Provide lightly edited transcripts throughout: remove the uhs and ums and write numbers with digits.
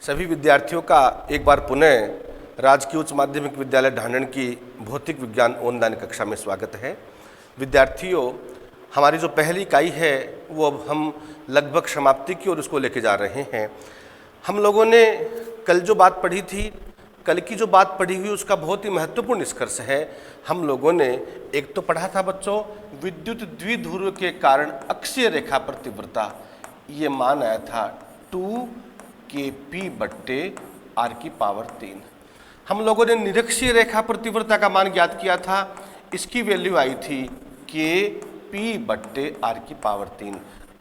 सभी विद्यार्थियों का एक बार पुनः राजकीय उच्च माध्यमिक विद्यालय ढांढन की भौतिक विज्ञान ऑनलाइन कक्षा में स्वागत है। विद्यार्थियों, हमारी जो पहली इकाई है वो अब हम लगभग समाप्ति की ओर उसको लेके जा रहे हैं। हम लोगों ने कल जो बात पढ़ी थी, कल की जो बात पढ़ी हुई उसका बहुत ही महत्वपूर्ण निष्कर्ष है। हम लोगों ने एक तो पढ़ा था बच्चों, विद्युत द्विध्रुव के कारण अक्षीय रेखा पर तीव्रता, ये मान आया था 2kp/r⁴। हम लोगों ने निरक्षीय रेखा पर तीव्रता का मान ज्ञात किया था, इसकी वैल्यू आई थी kp/r⁴।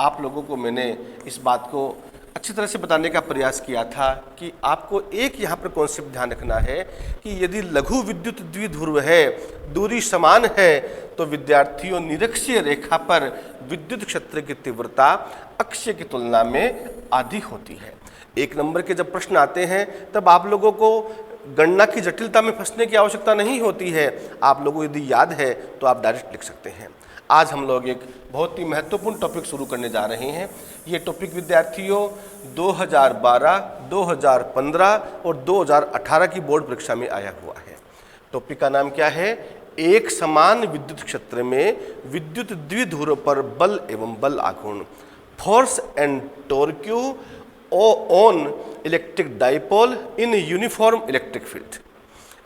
आप लोगों को मैंने इस बात को अच्छी तरह से बताने का प्रयास किया था कि आपको एक यहाँ पर कॉन्सेप्ट ध्यान रखना है कि यदि लघु विद्युत द्विध्रुव है, दूरी समान है, तो विद्यार्थियों निरक्षीय रेखा पर विद्युत क्षेत्र की तीव्रता अक्षीय की तुलना में आधी होती है। एक नंबर के जब प्रश्न आते हैं तब आप लोगों को गणना की जटिलता में फंसने की आवश्यकता नहीं होती है। आप लोगों को यदि याद है तो आप डायरेक्ट लिख सकते हैं। आज हम लोग एक बहुत ही महत्वपूर्ण टॉपिक शुरू करने जा रहे हैं। ये टॉपिक विद्यार्थियों 2012, 2015 और 2018 की बोर्ड परीक्षा में आया हुआ है। टॉपिक का नाम क्या है? एक समान विद्युत क्षेत्र में विद्युत द्विध्रुव पर बल एवं बल आघूर्ण, force and torque on electric dipole in uniform electric field.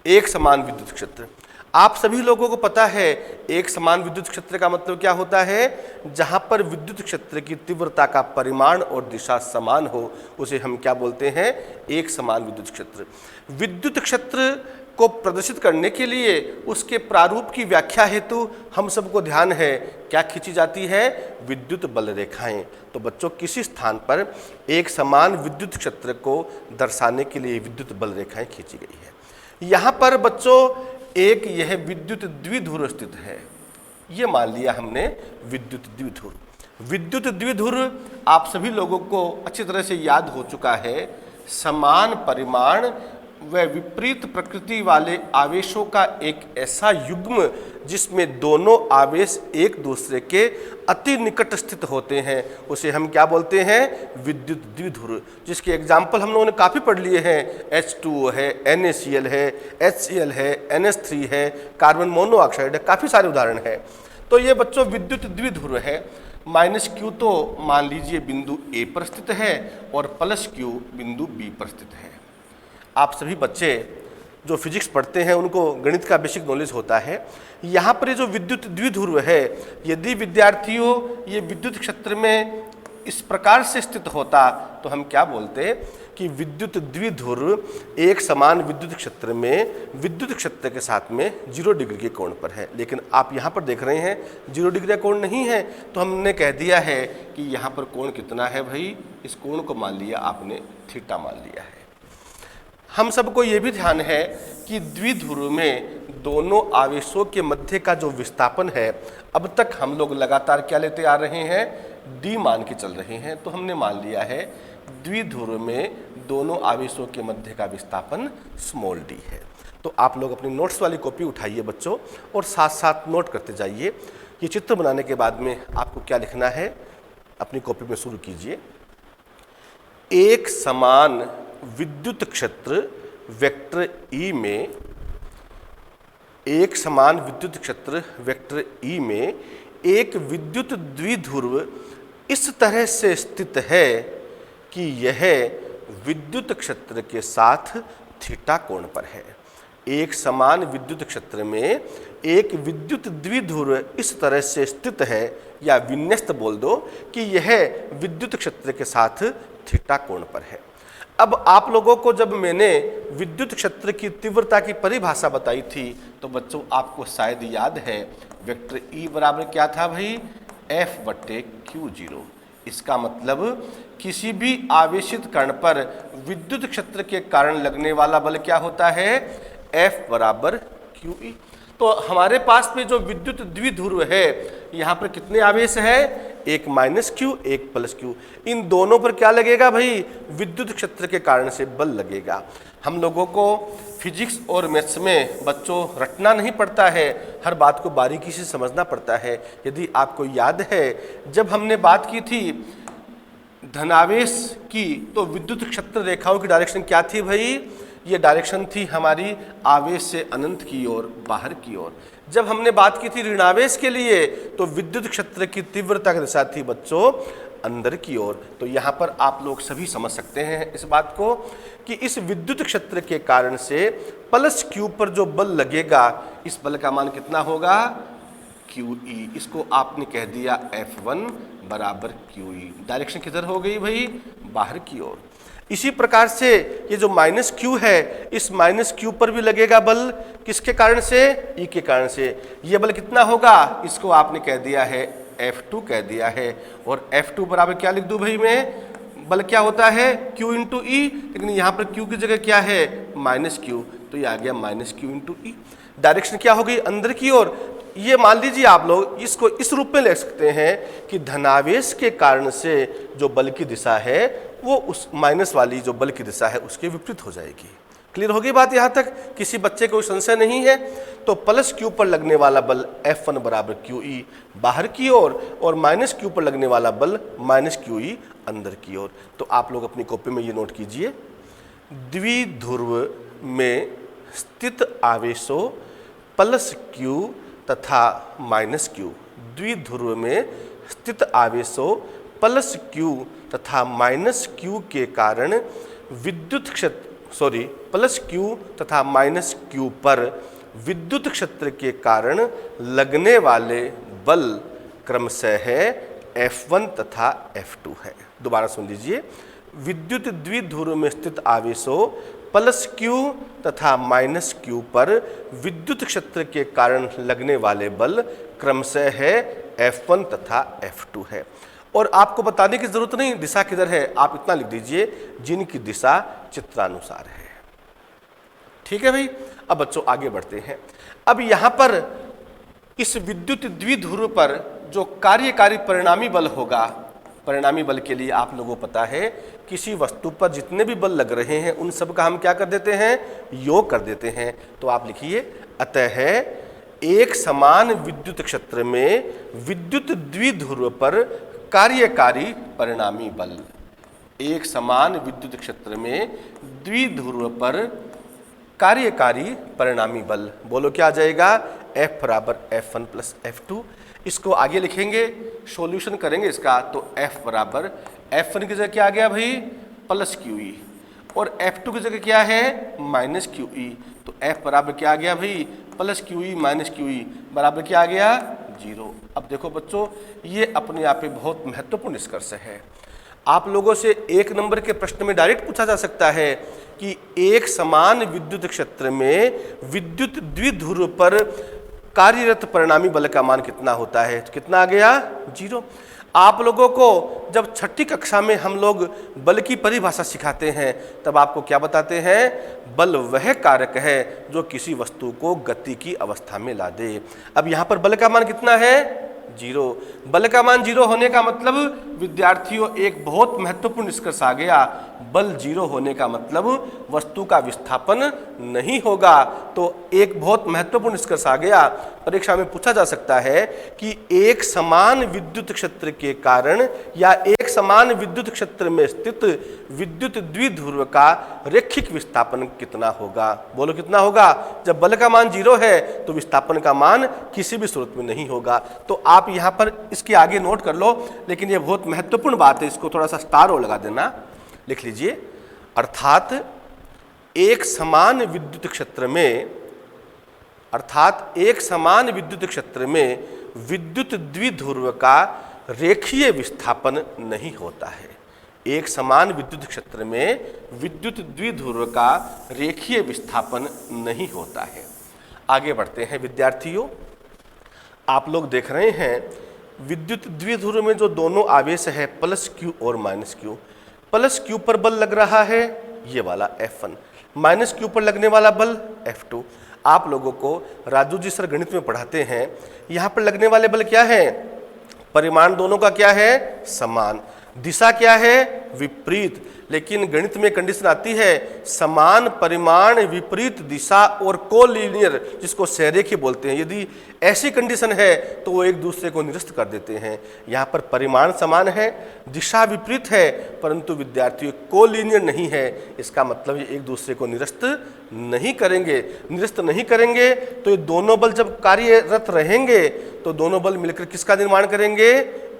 एक समान विद्युत क्षेत्र, आप सभी लोगों को पता है एक समान विद्युत क्षेत्र का मतलब क्या होता है? जहां पर विद्युत क्षेत्र की तीव्रता का परिमाण और दिशा समान हो उसे हम क्या बोलते हैं? एक समान विद्युत क्षेत्र। विद्युत क्षेत्र को प्रदर्शित करने के लिए उसके प्रारूप की व्याख्या हेतु हम सबको ध्यान है क्या खींची जाती है? विद्युत बल रेखाएं। तो बच्चों, किसी स्थान पर एक समान विद्युत क्षेत्र को दर्शाने के लिए विद्युत बल रेखाएं खींची गई है। यहाँ पर बच्चों एक यह विद्युत द्विध्रुव स्थित है, ये मान लिया हमने विद्युत द्विध्रुव। विद्युत द्विध्रुव आप सभी लोगों को अच्छी तरह से याद हो चुका है। समान परिमाण व विपरीत प्रकृति वाले आवेशों का एक ऐसा युग्म जिसमें दोनों आवेश एक दूसरे के अति निकट स्थित होते हैं, उसे हम क्या बोलते हैं? विद्युत द्विध्रुव। जिसके एग्जाम्पल हम लोगों ने काफ़ी पढ़ लिए हैं। H2O है, NaCl है, HCl है, NH3 है, कार्बन मोनोऑक्साइड है, काफ़ी सारे उदाहरण हैं। तो ये बच्चों विद्युत द्विध्रुव है। -q तो मान लीजिए बिंदु A पर स्थित है और +q बिंदु B पर स्थित है। आप सभी बच्चे जो फिजिक्स पढ़ते हैं उनको गणित का बेसिक नॉलेज होता है। यहाँ पर ये जो विद्युत द्विध्रुव है, यदि विद्यार्थियों ये विद्युत क्षेत्र में इस प्रकार से स्थित होता तो हम क्या बोलते कि विद्युत द्विध्रुव एक समान विद्युत क्षेत्र में विद्युत क्षेत्र के साथ में 0 डिग्री के कोण पर है। लेकिन आप यहाँ पर देख रहे हैं 0 डिग्री का कोण नहीं है, तो हमने कह दिया है कि यहाँ पर कोण कितना है भाई? इस कोण को मान लिया आपने थीटा मान लिया है। हम सबको ये भी ध्यान है कि द्विध्रुव में दोनों आवेशों के मध्य का जो विस्थापन है, अब तक हम लोग लगातार क्या लेते आ रहे हैं? d मान के चल रहे हैं। तो हमने मान लिया है द्विध्रुव में दोनों आवेशों के मध्य का विस्थापन d है। तो आप लोग अपनी नोट्स वाली कॉपी उठाइए बच्चों और साथ साथ नोट करते जाइए। ये चित्र बनाने के बाद में आपको क्या लिखना है अपनी कॉपी में शुरू कीजिए। एक समान विद्युत क्षेत्र वेक्टर E में, एक समान विद्युत क्षेत्र वेक्टर E में एक विद्युत द्विध्रुव इस तरह से स्थित है कि यह विद्युत क्षेत्र के साथ थीटा कोण पर है। एक समान विद्युत क्षेत्र में एक विद्युत द्विध्रुव इस तरह से स्थित है, या विन्यस्त बोल दो कि यह विद्युत क्षेत्र के साथ थीटा कोण पर है। अब आप लोगों को जब मैंने विद्युत क्षेत्र की तीव्रता की परिभाषा बताई थी तो बच्चों आपको शायद याद है वेक्टर E बराबर क्या था भाई? F/q0। इसका मतलब किसी भी आवेशित कण पर विद्युत क्षेत्र के कारण लगने वाला बल क्या होता है? F/qE। तो हमारे पास में जो विद्युत द्विध्रुव है, यहाँ पर कितने आवेश है? एक -q एक +q। इन दोनों पर क्या लगेगा भाई? विद्युत क्षेत्र के कारण से बल लगेगा। हम लोगों को फिजिक्स और मैथ्स में बच्चों रटना नहीं पड़ता है, हर बात को बारीकी से समझना पड़ता है। यदि आपको याद है जब हमने बात की थी धनावेश की, तो विद्युत क्षेत्र रेखाओं की डायरेक्शन क्या थी भाई? ये डायरेक्शन थी हमारी आवेश से अनंत की ओर, बाहर की ओर। जब हमने बात की थी ऋणावेश के लिए, तो विद्युत क्षेत्र की तीव्रता की दिशा थी बच्चों अंदर की ओर। तो यहाँ पर आप लोग सभी समझ सकते हैं इस बात को कि इस विद्युत क्षेत्र के कारण से प्लस क्यू पर जो बल लगेगा, इस बल का मान कितना होगा? QE। इसको आपने कह दिया F1 बराबर QE। डायरेक्शन किधर हो गई भाई? बाहर की ओर। इसी प्रकार से ये जो माइनस क्यू है, इस माइनस क्यू पर भी लगेगा बल, किसके कारण से? E के कारण से। ये बल कितना होगा? इसको आपने कह दिया है F2 कह दिया है। और F2 बराबर क्या लिख दूं भाई मैं? बल क्या होता है? Q इंटू E, लेकिन यहाँ पर Q की जगह क्या है? माइनस क्यू, तो ये आ गया minus Q into E। Direction क्या हो गई? अंदर की ओर। ये मान लीजिए आप लोग इसको इस रूप में ले सकते हैं कि धनावेश के कारण से जो बल की दिशा है वो उस माइनस वाली जो बल की दिशा है उसके विपरीत हो जाएगी। क्लियर होगी बात यहाँ तक? किसी बच्चे को संशय नहीं है? तो प्लस क्यू पर लगने वाला बल F1 बराबर QE बाहर की ओर, और माइनस क्यू पर लगने वाला बल माइनस QE अंदर की ओर। तो आप लोग अपनी कॉपी में ये नोट कीजिए, द्विध्रुव में स्थित आवेशों प्लस क्यू तथा माइनस क्यू, द्विध्रुव में स्थित आवेशों प्लस क्यू तथा माइनस क्यू के कारण विद्युत क्षेत्र प्लस क्यू तथा माइनस क्यू पर विद्युत क्षेत्र के कारण लगने वाले बल क्रमशः है F1 तथा F2 है। दोबारा सुन लीजिए, विद्युत द्विध्रुव में स्थित आवेशों प्लस क्यू तथा माइनस क्यू पर विद्युत क्षेत्र के कारण लगने वाले बल क्रमशः है F1 तथा F2 है। और आपको बताने की जरूरत नहीं दिशा किधर है, आप इतना लिख दीजिए, जिनकी दिशा चित्रानुसार है। ठीक है भाई? अब बच्चों आगे बढ़ते हैं। अब यहां पर इस विद्युत द्विध्रुव पर जो कार्यकारी परिणामी बल होगा, परिणामी बल के लिए आप लोगों को पता है किसी वस्तु पर जितने भी बल लग रहे हैं उन सब का हम क्या कर देते हैं? योग कर देते हैं। तो आप लिखिए, अतः एक समान विद्युत क्षेत्र में विद्युत द्विध्रुव पर कार्यकारी परिणामी बल, एक समान विद्युत क्षेत्र में द्विध्रुव पर कार्यकारी परिणामी बल, बोलो क्या आ जाएगा? F बराबर F1 प्लस F2। इसको आगे लिखेंगे, सॉल्यूशन करेंगे इसका, तो F बराबर F1 की जगह क्या आ गया भाई? प्लस QE, और F2 की जगह क्या है? Minus QE। तो F बराबर क्या आ गया भाई? प्लस QE माइनस QE बराबर क्या आ गया? 0। अब देखो बच्चों, ये अपने आप में बहुत महत्वपूर्ण निष्कर्ष है। आप लोगों से एक नंबर के प्रश्न में डायरेक्ट पूछा जा सकता है कि एक समान विद्युत क्षेत्र में विद्युत द्विध्रुव पर कार्यरत परिणामी बल का मान कितना होता है? तो कितना आ गया? 0। आप लोगों को जब छठी कक्षा में हम लोग बल की परिभाषा सिखाते हैं तब आपको क्या बताते हैं? बल वह कारक है जो किसी वस्तु को गति की अवस्था में ला दे। अब यहाँ पर बल का मान कितना है? 0। बल का मान 0 होने का मतलब विद्यार्थियों एक बहुत महत्वपूर्ण निष्कर्ष आ गया, बल 0 होने का मतलब वस्तु का विस्थापन नहीं होगा। तो एक बहुत महत्वपूर्ण निष्कर्ष आ गया, परीक्षा में पूछा जा सकता है कि एक समान विद्युत क्षेत्र के कारण या एक समान विद्युत क्षेत्र में स्थित विद्युत द्विध्रुव का रैखिक विस्थापन कितना होगा? बोलो कितना होगा? जब बल का मान 0 है तो विस्थापन का मान किसी भी सूरत में नहीं होगा। तो आप यहाँ पर इसके आगे नोट कर लो, लेकिन ये बहुत महत्वपूर्ण बात है, इसको थोड़ा सा स्टार और लगा देना, लिख लीजिए। अर्थात एक समान विद्युत क्षेत्र में विद्युत द्विध्रुव का रेखीय विस्थापन नहीं होता है। एक समान विद्युत क्षेत्र में विद्युत द्विध्रुव का रेखीय विस्थापन नहीं होता है। आगे बढ़ते हैं विद्यार्थियों, आप लोग देख रहे हैं विद्युत द्विध्रुव में जो दोनों आवेश है प्लस क्यू और माइनस क्यू, प्लस क्यू पर बल लग रहा है ये वाला F1, माइनस क्यू पर लगने वाला बल F2। आप लोगों को राजू जी सर गणित में पढ़ाते हैं, यहाँ पर लगने वाले बल क्या है? परिमाण दोनों का क्या है? समान। दिशा क्या है? विपरीत। लेकिन गणित में कंडीशन आती है समान परिमाण विपरीत दिशा और कोलिनियर, जिसको सहरेखीय बोलते हैं। यदि ऐसी कंडीशन है तो वो एक दूसरे को निरस्त कर देते हैं। यहाँ पर परिमाण समान है, दिशा विपरीत है, परंतु विद्यार्थियों कोलिनियर नहीं है। इसका मतलब ये एक दूसरे को निरस्त नहीं करेंगे। निरस्त नहीं करेंगे तो ये दोनों बल जब कार्यरत रहेंगे तो दोनों बल मिलकर किसका निर्माण करेंगे?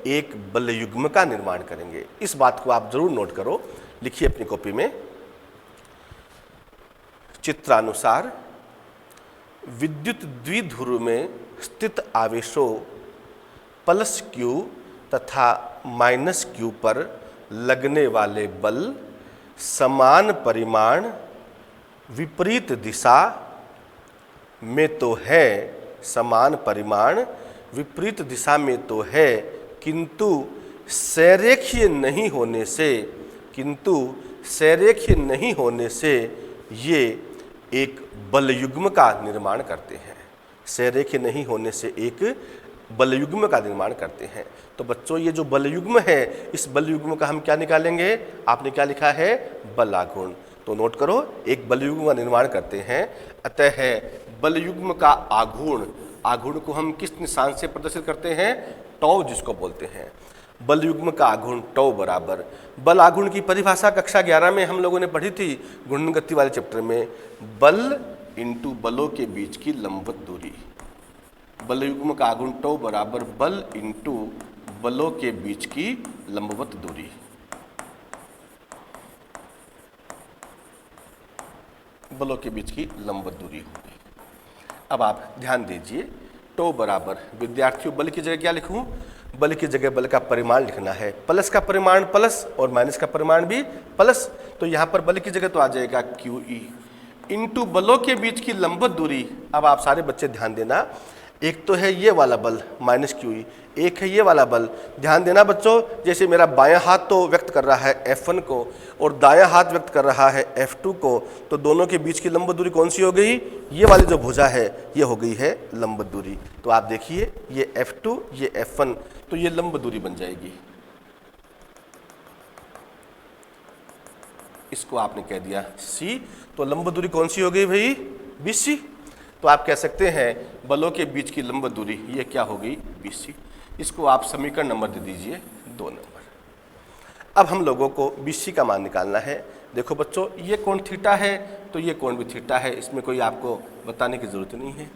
एक बल युग्म का निर्माण करेंगे। इस बात को आप जरूर नोट करो, लिखिए अपनी कॉपी में। चित्रानुसार विद्युत द्विध्रुव में स्थित आवेशों प्लस Q तथा माइनस Q पर लगने वाले बल समान परिमाण विपरीत दिशा में तो है, समान परिमाण विपरीत दिशा में तो है, किंतु सहरेखीय नहीं होने से ये एक बल युग्म का निर्माण करते हैं। सहरेखीय नहीं होने से एक बल युग्म का निर्माण करते हैं। तो बच्चों ये जो बल युग्म है, इस बल युग्म का हम क्या निकालेंगे? आपने क्या लिखा है? बल आघूर्ण। तो नोट करो, एक बल युग्म का निर्माण करते हैं, अतः है बल युग्म का आघूर्ण। आघूर्ण को हम किस निशान से प्रदर्शित करते हैं? टॉ, जिसको बोलते हैं। बल युग्म का आघूर्ण टॉ बराबर, बल आघूर्ण की परिभाषा कक्षा 11 में हम लोगों ने पढ़ी थी, घूर्णन गति वाले चैप्टर में। बल इंटू बलों के बीच की लंबवत दूरी। बल युग्म का आघूर्ण टॉ बराबर बल इंटू बलों के बीच की लंबवत दूरी। बलों के बीच की लंबवत दूरी होगी। अब आप ध्यान दीजिए, टो बराबर, विद्यार्थियों बल की जगह क्या लिखूं? बल की जगह बल का परिमाण लिखना है। प्लस का परिमाण प्लस और माइनस का परिमाण भी प्लस। तो यहाँ पर बल की जगह तो आ जाएगा QE इंटू बलों के बीच की लंबवत दूरी। अब आप सारे बच्चे ध्यान देना, एक तो है ये वाला बल माइनस QE, एक है ये वाला बल। ध्यान देना बच्चों, जैसे मेरा बायां हाथ तो व्यक्त कर रहा है F1 को और दायां हाथ व्यक्त कर रहा है F2 को, तो दोनों के बीच की लंबवत दूरी कौन सी हो गई? ये वाली जो भुजा है ये हो गई है लंबवत दूरी। तो आप देखिए ये F2 ये F1, तो ये लंबवत दूरी बन जाएगी। इसको आपने कह दिया C, तो लंबवत दूरी कौन सी हो गई भाई? BC। तो आप कह सकते हैं बलों के बीच की लंबवत दूरी ये क्या हो गई? BC। इसको आप समीकरण नंबर दे दीजिए 2 नंबर। अब हम लोगों को BC का मान निकालना है। देखो बच्चों, ये कोण थीटा है तो ये कोण भी थीटा है, इसमें कोई आपको बताने की जरूरत नहीं है।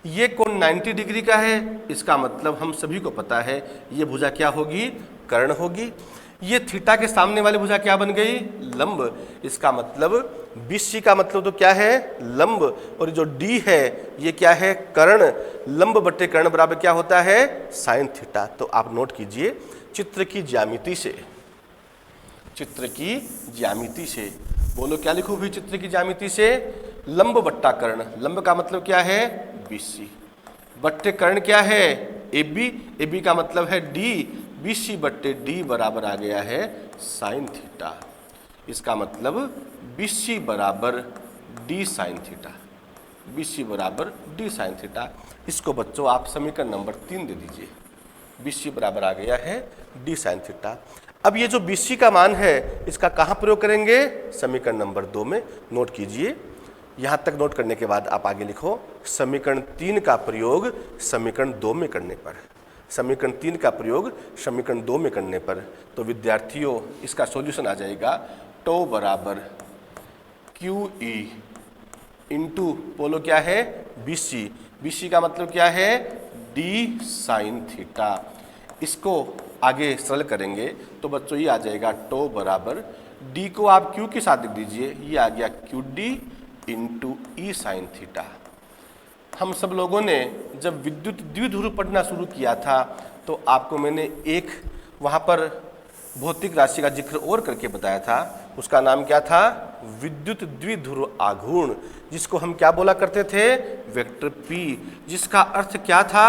ये कोण 90 डिग्री का है, इसका मतलब हम सभी को पता है ये भुजा क्या होगी? कर्ण होगी। ये थीटा के सामने वाली भुजा क्या बन गई? लंब। इसका मतलब BC का मतलब तो क्या है? लंब। और जो D है ये क्या है? कर्ण। लंब बट्टे कर्ण बराबर क्या होता है? Sine theta. तो आप नोट कीजिए, चित्र की ज्यामिति से बोलो क्या लिखूं भी? चित्र की ज्यामिति से लंब बट्टा कर्ण। लंब का मतलब क्या है? BC। बट्टे कर्ण क्या है? AB का मतलब है D। BC बट्टे D बराबर आ गया है साइन थीटा। इसका मतलब BC बराबर D साइन थीटा। BC बराबर D साइन थीटा। इसको बच्चों आप समीकरण नंबर 3 दे दीजिए। BC बराबर आ गया है D साइन थीटा। अब ये जो BC का मान है इसका कहाँ प्रयोग करेंगे? समीकरण नंबर 2 में। नोट कीजिए, यहाँ तक नोट करने के बाद आप आगे लिखो, समीकरण 3 का प्रयोग समीकरण 2 में करने पर। समीकरण 3 का प्रयोग समीकरण 2 में करने पर तो विद्यार्थियों इसका सॉल्यूशन आ जाएगा टो बराबर QE इंटू बोलो क्या है? BC। BC का मतलब क्या है? D sine theta. इसको आगे सरल करेंगे तो बच्चों ये आ जाएगा टो बराबर D को आप Q के साथ लिख दीजिए, ये आ गया QD into E sine theta. हम सब लोगों ने जब विद्युत द्विध्रुव पढ़ना शुरू किया था तो आपको मैंने एक वहाँ पर भौतिक राशि का जिक्र और करके बताया था। उसका नाम क्या था? विद्युत द्विध्रुव आघूर्ण, जिसको हम क्या बोला करते थे? Vector P। जिसका अर्थ क्या था?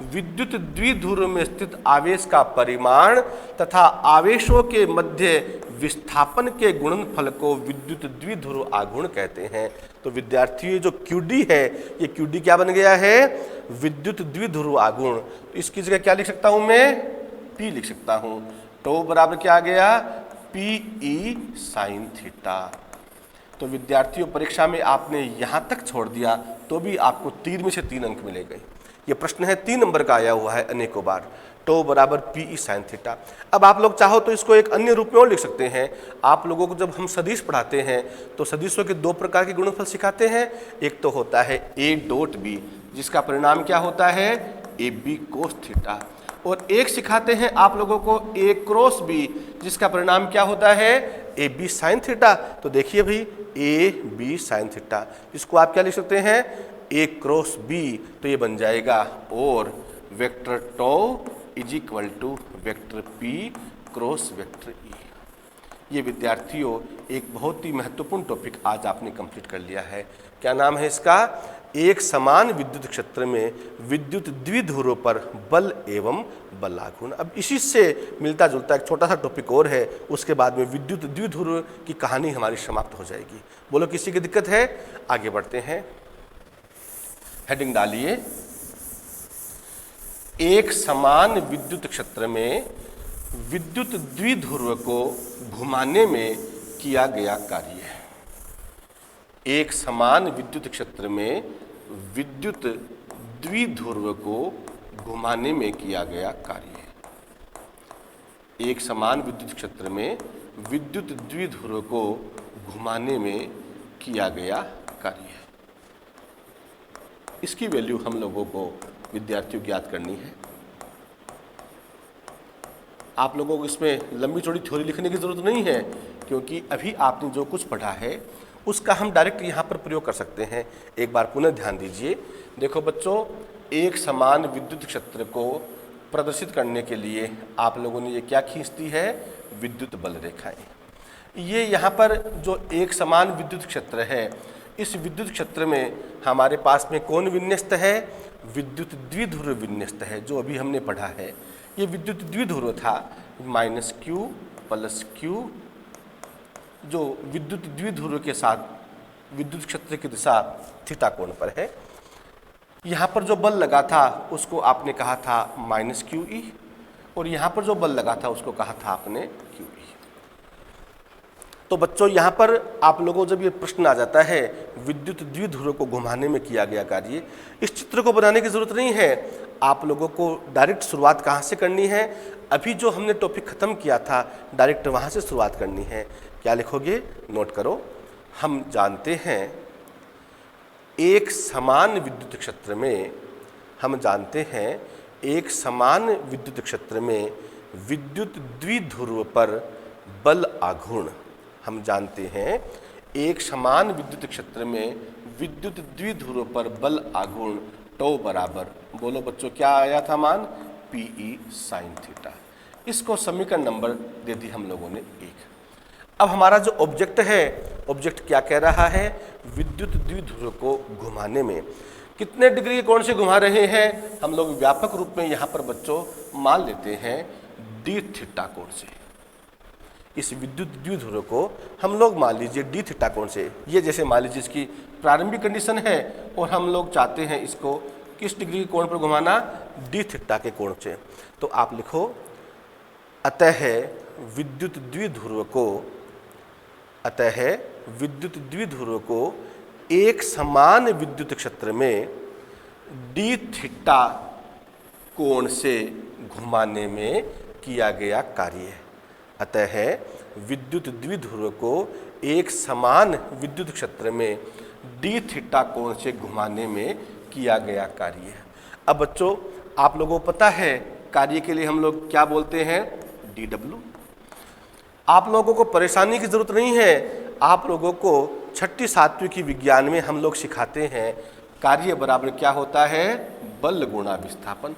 विद्युत द्विध्रुव में स्थित आवेश का परिमाण तथा आवेशों के मध्य विस्थापन के गुणनफल को विद्युत द्विध्रुव आघूर्ण कहते हैं। तो विद्यार्थियों जो QD है, ये QD क्या बन गया है? विद्युत द्विध्रुव आघूर्ण। तो इसकी जगह क्या लिख सकता हूं मैं? P लिख सकता हूं। टो बराबर क्या आ गया, पी ई साइन थीटा। तो विद्यार्थियों परीक्षा में आपने यहाँ तक छोड़ दिया तो भी आपको 3 में से 3 अंक मिले गए। ये प्रश्न है 3 नंबर का आया हुआ है अनेकों बार, टो बराबर पी ई साइन थीटा। अब आप लोग चाहो तो इसको एक अन्य रूप में और लिख सकते हैं। आप लोगों को जब हम सदिश पढ़ाते हैं तो सदिशों के 2 प्रकार के गुणनफल सिखाते हैं। एक तो होता है ए डॉट बी, जिसका परिणाम क्या होता है, ए बी कोस थीटा, और एक सिखाते हैं आप लोगों को ए क्रॉस बी, जिसका परिणाम क्या होता है, ए बी साइन थीटा। तो देखिए भाई, ए बी साइन थीटा, इसको आप क्या लिख सकते हैं, ए क्रॉस बी, तो ये बन जाएगा और vector tau is equal to vector P cross vector E. ये विद्यार्थियों एक बहुत ही महत्वपूर्ण टॉपिक आज आपने कंप्लीट कर लिया है। क्या नाम है इसका, एक समान विद्युत क्षेत्र में विद्युत द्विध्रुवों पर बल एवं बलाघूर्ण। अब इसी से मिलता जुलता एक छोटा सा टॉपिक और है, उसके बाद में विद्युत द्विध्रुव की कहानी हमारी समाप्त हो जाएगी। बोलो किसी की दिक्कत है, आगे बढ़ते हैं। हेडिंग डालिए, एक समान विद्युत क्षेत्र में विद्युत द्विध्रुव को घुमाने में किया गया कार्य है। एक समान विद्युत क्षेत्र में विद्युत द्विध्रुव को घुमाने में किया गया कार्य है। एक समान विद्युत क्षेत्र में विद्युत द्विध्रुव को घुमाने में किया गया कार्य है। इसकी वैल्यू हम लोगों को विद्यार्थियों को याद करनी है। आप लोगों को इसमें लंबी चौड़ी थ्योरी लिखने की जरूरत नहीं है, क्योंकि अभी आपने जो कुछ पढ़ा है उसका हम डायरेक्ट यहाँ पर प्रयोग कर सकते हैं। एक बार पुनः ध्यान दीजिए। देखो बच्चों, एक समान विद्युत क्षेत्र को प्रदर्शित करने के लिए आप लोगों ने ये क्या खींच दी है, विद्युत बल रेखाएं। ये यहाँ पर जो एक समान विद्युत क्षेत्र है, इस विद्युत क्षेत्र में हमारे पास में कौन विन्यस्त है, विद्युत द्विध्रुव विन्यस्त है, जो अभी हमने पढ़ा है। ये विद्युत द्विध्रुव था, माइनस क्यू प्लस क्यू, जो विद्युत द्विध्रुव के साथ विद्युत क्षेत्र की दिशा थीटा कोण पर है। यहाँ पर जो बल लगा था उसको आपने कहा था माइनस क्यू ई, और यहाँ पर जो बल लगा था उसको कहा था आपने क्यू ई। तो बच्चों यहाँ पर आप लोगों जब ये प्रश्न आ जाता है विद्युत द्विध्रुव को घुमाने में किया गया कार्य, इस चित्र को बनाने की जरूरत नहीं है। आप लोगों को डायरेक्ट शुरुआत कहाँ से करनी है, अभी जो हमने टॉपिक खत्म किया था डायरेक्ट वहाँ से शुरुआत करनी है। क्या लिखोगे, नोट करो। हम जानते हैं एक समान विद्युत क्षेत्र में, हम जानते हैं एक समान विद्युत क्षेत्र में विद्युत द्विध्रुव पर बल आघूर्ण। हम जानते हैं एक समान विद्युत क्षेत्र में विद्युत द्विध्रुव पर बल आघूर्ण टो बराबर, बोलो बच्चों क्या आया था मान, पी ई साइन थीटा। इसको समीकरण नंबर दे दी हम लोगों ने 1। अब हमारा जो ऑब्जेक्ट है, ऑब्जेक्ट क्या कह रहा है, विद्युत द्विध्रुव को घुमाने में कितने डिग्री के कोण से घुमा रहे हैं, हम लोग व्यापक रूप में यहाँ पर बच्चों मान लेते हैं डी थीटा कोण से। इस विद्युत द्विध्रुव को हम लोग मान लीजिए डी थीटा कोण से। ये जैसे मान लीजिए इसकी प्रारंभिक कंडीशन है और हम लोग चाहते हैं इसको किस डिग्री के कोण पर घुमाना, डी थीटा के कोण से। तो आप लिखो, अतः विद्युत द्विध्रुव को, अतः विद्युत द्विध्रुव को एक समान विद्युत क्षेत्र में डी थीटा कोण से घुमाने में किया गया कार्य है। अतः विद्युत द्विध्रुव को एक समान विद्युत क्षेत्र में डी थीटा कोण से घुमाने में किया गया कार्य है। अब बच्चों आप लोगों को पता है कार्य के लिए हम लोग क्या बोलते हैं, डी डब्ल्यू। आप लोगों को परेशानी की जरूरत नहीं है। आप लोगों को 6ठी 7वीं की विज्ञान में हम लोग सिखाते हैं कार्य बराबर क्या होता है, बल गुणा विस्थापन।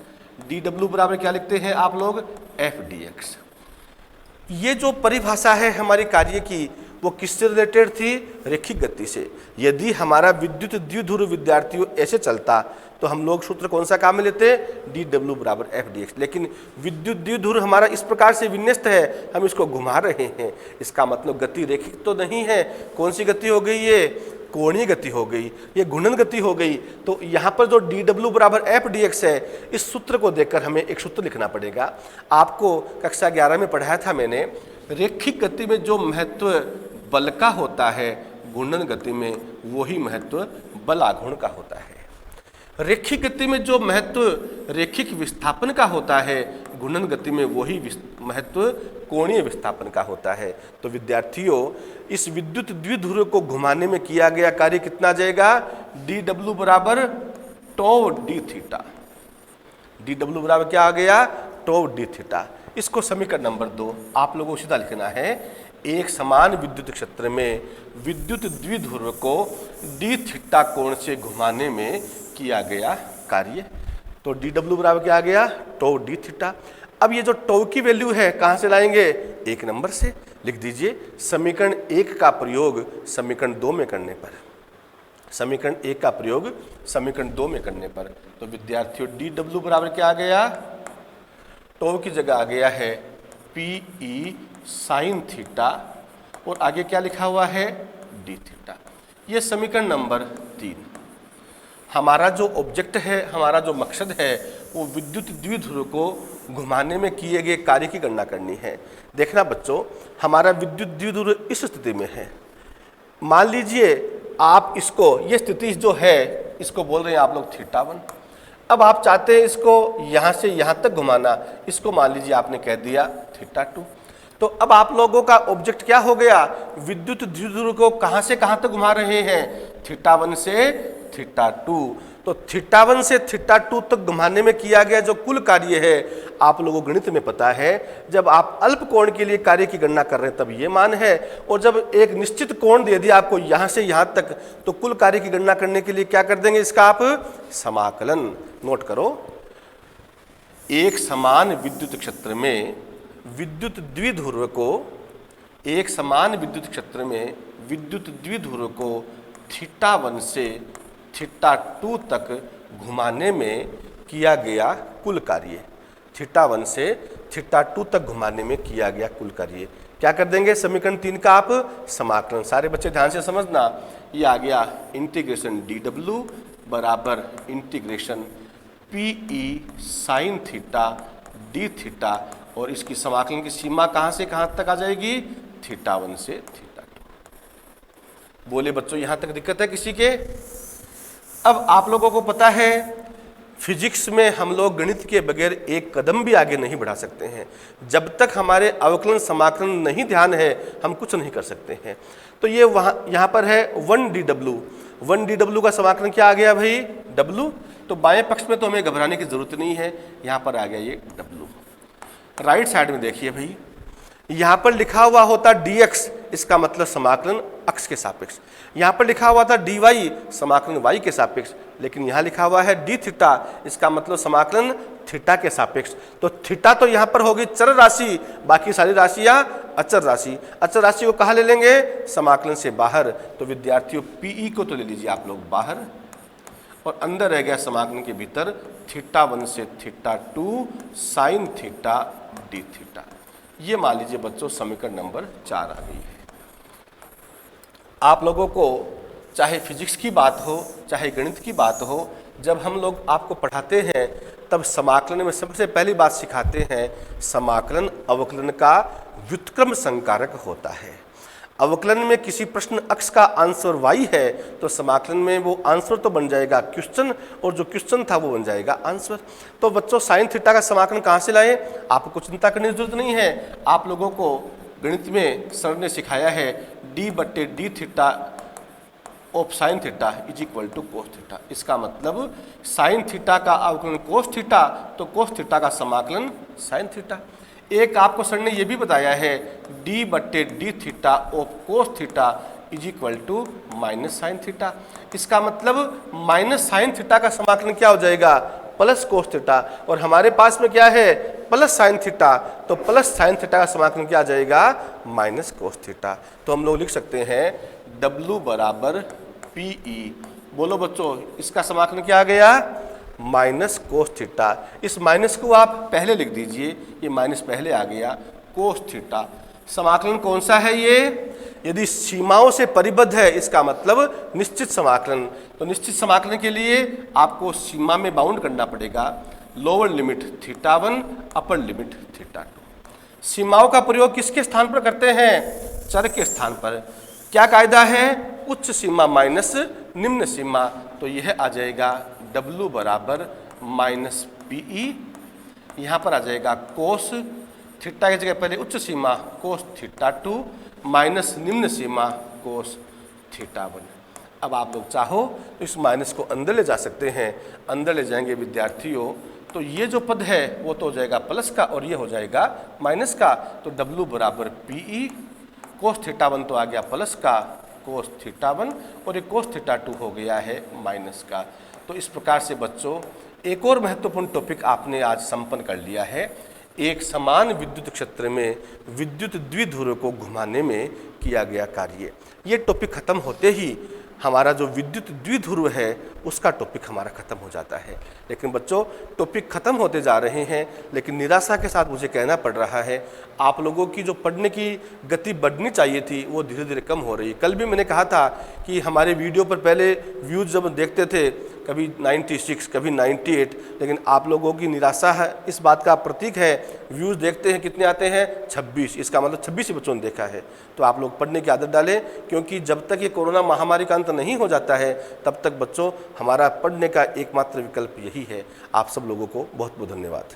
डी डब्ल्यू बराबर क्या लिखते हैं आप लोग, एफ डी एक्स। ये जो परिभाषा है हमारी कार्य की, वो किससे रिलेटेड थी, रैखिक गति से। यदि हमारा विद्युत द्विध्रुव विद्यार्थियों ऐसे चलता तो हम लोग सूत्र कौन सा काम में लेते, डी डब्ल्यू बराबर एफ डी एक्स। लेकिन विद्युत द्विध्रुव हमारा इस प्रकार से विन्यस्त है, हम इसको घुमा रहे हैं, इसका मतलब गति रैखिक तो नहीं है। कौन सी गति हो गई ये, कोणीय गति हो गई, ये घूर्णन गति हो गई। तो यहाँ पर जो dw बराबर एफ डी एक्स है, इस सूत्र को देखकर हमें एक सूत्र लिखना पड़ेगा। आपको कक्षा 11 में पढ़ाया था मैंने, रैखिक गति में जो महत्व बल का होता है, घूर्णन गति में वही महत्व बलाघूर्ण का होता है। रैखिक गति में जो महत्व रैखिक विस्थापन का होता है, घूर्णन गति में वही महत्व कोणीय विस्थापन का होता है। तो विद्यार्थियों, इस विद्युत द्विध्रुव को घुमाने में किया गया कार्य कितना जाएगा? dw बराबर टॉ डी थीटा। dw बराबर क्या आ गया? टॉ डी थीटा। इसको समीकरण नंबर 2 आप लोगों को सीधा लिखना है। एक समान विद्युत क्षेत्र में विद्युत द्विध्रुव को डी थीटा कोण से घुमाने में किया गया कार्य। तो dw बराबर क्या आ गया? टॉ डी थीटा। अब ये जो टॉ की वैल्यू है कहाँ से लाएंगे? 1 नंबर से। लिख दीजिए समीकरण 1 का प्रयोग समीकरण 2 में करने पर, समीकरण 1 का प्रयोग समीकरण 2 में करने पर। तो विद्यार्थियों dw बराबर क्या आ गया? टॉ की जगह आ गया है पी साइन थीटा और आगे क्या लिखा हुआ है? D theta. ये समीकरण नंबर 3। हमारा जो ऑब्जेक्ट है, हमारा जो मकसद है, वो विद्युत द्विध्रुव को घुमाने में किए गए कार्य की गणना करनी है। देखना बच्चों, हमारा विद्युत द्विध्रुव इस स्थिति में है। मान लीजिए आप इसको, ये स्थिति जो है इसको बोल रहे हैं आप लोग θ1। अब आप चाहते हैं इसको यहाँ से यहाँ तक घुमाना, इसको मान लीजिए आपने कह दिया θ2। तो अब आप लोगों का ऑब्जेक्ट क्या हो गया? विद्युत द्विध्रुव को कहाँ से कहाँ तक घुमा रहे हैं? θ1 से θ2। तो θ1 से θ2 तक घुमाने में किया गया जो कुल कार्य है, आप लोगों को गणित में पता है, जब आप अल्प कोण के लिए कार्य की गणना कर रहे हैं तब ये मान है, और जब एक निश्चित कोण दे दिया आपको यहाँ से यहाँ तक, तो कुल कार्य की गणना करने के लिए क्या कर देंगे? इसका आप समाकलन। नोट करो, एक समान विद्युत क्षेत्र में विद्युत द्विध्रुव को, एक समान विद्युत क्षेत्र में विद्युत द्विध्रुव को θ1 से θ2 तक घुमाने में किया गया कुल कार्य, θ1 से θ2 तक घुमाने में किया गया कुल कार्य क्या कर देंगे? समीकरण 3 का आप समाकलन। सारे बच्चे ध्यान से समझना, ये आ गया इंटीग्रेशन dw बराबर integration P sine theta D theta, और इसकी समाकलन की सीमा कहाँ से कहाँ तक आ जाएगी? θ1 से θ2। बोले बच्चों यहाँ तक दिक्कत है किसी के? अब आप लोगों को पता है फिजिक्स में हम लोग गणित के बगैर एक कदम भी आगे नहीं बढ़ा सकते हैं। जब तक हमारे अवकलन समाकलन नहीं ध्यान है, हम कुछ नहीं कर सकते हैं। तो ये यहाँ पर है 1 dw का समाकलन क्या आ गया भाई? w। तो बाएं पक्ष में तो हमें घबराने की जरूरत नहीं है, यहाँ पर आ गया ये w। राइट साइड में देखिए भाई, यहाँ पर लिखा हुआ होता dx, इसका मतलब समाकलन अक्ष के सापेक्ष। यहाँ पर लिखा हुआ था dy, समाकलन y के सापेक्ष, लेकिन यहाँ लिखा हुआ है d थीटा, इसका मतलब समाकलन थीटा के सापेक्ष। तो थीटा तो यहाँ पर होगी चर राशि, बाकी सारी राशियाँ अचर राशि। अचर राशि को कहाँ ले लेंगे? समाकलन से बाहर। तो विद्यार्थियों पी को तो ले लीजिए आप लोग बाहर, और अंदर रह गया समाकलन के भीतर θ1 से θ2 साइन थीटा डी थीटा। ये मान लीजिए बच्चों समीकरण नंबर 4 आ गई है। आप लोगों को चाहे फिजिक्स की बात हो, चाहे गणित की बात हो, जब हम लोग आपको पढ़ाते हैं तब समाकलन में सबसे पहली बात सिखाते हैं, समाकलन अवकलन का व्युत्क्रम संकारक होता है। अवकलन में किसी प्रश्न अक्ष का आंसर y है, तो समाकलन में वो आंसर तो बन जाएगा क्वेश्चन, और जो क्वेश्चन था वो बन जाएगा आंसर। तो बच्चों साइन थीटा का समाकलन कहाँ से लाएं? आपको कुछ चिंता करने की जरूरत नहीं है। आप लोगों को गणित में सर ने सिखाया है d/d theta of sine theta is equal to cos theta. इसका मतलब साइन थीटा का अवकलन कोस थीटा, तो कोस थीटा का समाकलन साइन थीटा। एक आपको सर ने यह भी बताया है d/d theta of cos theta is equal to minus sine theta. इसका मतलब माइनस साइन थीटा का समाकलन क्या हो जाएगा? प्लस कोस थीटा, और हमारे पास में क्या है? प्लस साइन थीटा, तो प्लस साइन थीटा का समाकलन क्या आ जाएगा? Minus cos theta. तो हम लोग लिख सकते हैं w बराबर पी। बोलो बच्चों, इसका समाकलन क्या आ गया? Minus cos theta. इस माइनस को आप पहले लिख दीजिए, ये माइनस पहले आ गया, कोस थीटा। समाकलन कौन सा है ये? यदि सीमाओं से परिबद्ध है इसका मतलब निश्चित समाकलन। तो निश्चित समाकलन के लिए आपको सीमा में बाउंड करना पड़ेगा, लोअर लिमिट θ1 अपर लिमिट θ2। सीमाओं का प्रयोग किसके स्थान पर करते हैं? चर के स्थान पर। क्या कायदा है? उच्च सीमा माइनस निम्न सीमा। तो यह आ जाएगा W बराबर माइनस PE, यहाँ पर आ जाएगा कोस थीटा की जगह पहले उच्च सीमा कोस θ2 माइनस निम्न सीमा कोस θ1। अब आप लोग चाहो तो इस माइनस को अंदर ले जा सकते हैं। अंदर ले जाएंगे विद्यार्थियों तो ये जो पद है वो तो हो जाएगा प्लस का और ये हो जाएगा माइनस का। तो W बराबर PE, कोस θ1 तो आ गया प्लस का कोस θ1 और ये कोस θ2 हो गया है माइनस का। तो इस प्रकार से बच्चों एक और महत्वपूर्ण टॉपिक आपने आज संपन्न कर लिया है। एक समान विद्युत क्षेत्र में विद्युत द्विध्रुव को घुमाने में किया गया कार्य। ये टॉपिक खत्म होते ही हमारा जो विद्युत द्विध्रुव है उसका टॉपिक हमारा खत्म हो जाता है। लेकिन बच्चों टॉपिक खत्म होते जा रहे हैं, लेकिन निराशा के साथ मुझे कहना पड़ रहा है आप लोगों की जो पढ़ने की गति बढ़नी चाहिए थी वो धीरे धीरे कम हो रही है। कल भी मैंने कहा था कि हमारे वीडियो पर पहले व्यूज़ जब देखते थे कभी 96 कभी 98, लेकिन आप लोगों की निराशा है इस बात का प्रतीक है। व्यूज़ देखते हैं कितने आते हैं? 26। इसका मतलब 26 ही बच्चों ने देखा है। तो आप लोग पढ़ने की आदत डालें, क्योंकि जब तक ये कोरोना महामारी का अंत नहीं हो जाता है तब तक बच्चों हमारा पढ़ने का एकमात्र विकल्प यही है। आप सब लोगों को बहुत बहुत धन्यवाद।